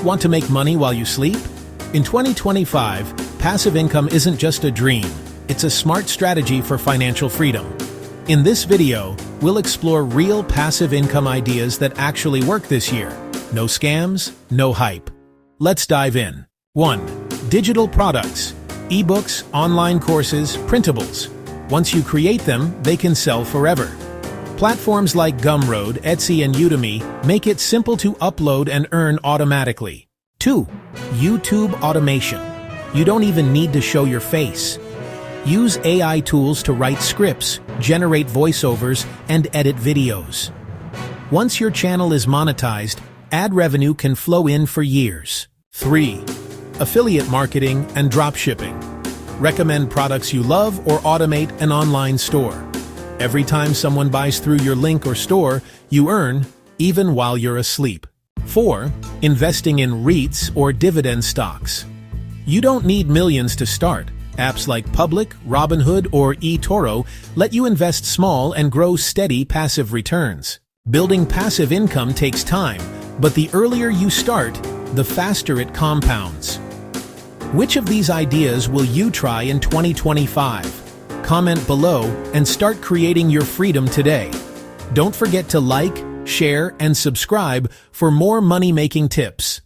Want to make money while you sleep? In 2025, passive income isn't just a dream, it's a smart strategy for financial freedom. In this video, we'll explore real passive income ideas that actually work this year. No scams, no hype. Let's dive in. 1. Digital products. Ebooks, online courses, printables. Once you create them, they can sell forever. Platforms like Gumroad, Etsy, and Udemy make it simple to upload and earn automatically. 2. YouTube automation. You don't even need to show your face. Use AI tools to write scripts, generate voiceovers, and edit videos. Once your channel is monetized, ad revenue can flow in for years. 3. Affiliate marketing and dropshipping. Recommend products you love or automate an online store. Every time someone buys through your link or store, you earn, even while you're asleep. 4. Investing in REITs or dividend stocks. You don't need millions to start. Apps like Public, Robinhood, or eToro let you invest small and grow steady passive returns. Building passive income takes time, but the earlier you start, the faster it compounds. Which of these ideas will you try in 2025? Comment below and start creating your freedom today. Don't forget to like, share, and subscribe for more money-making tips.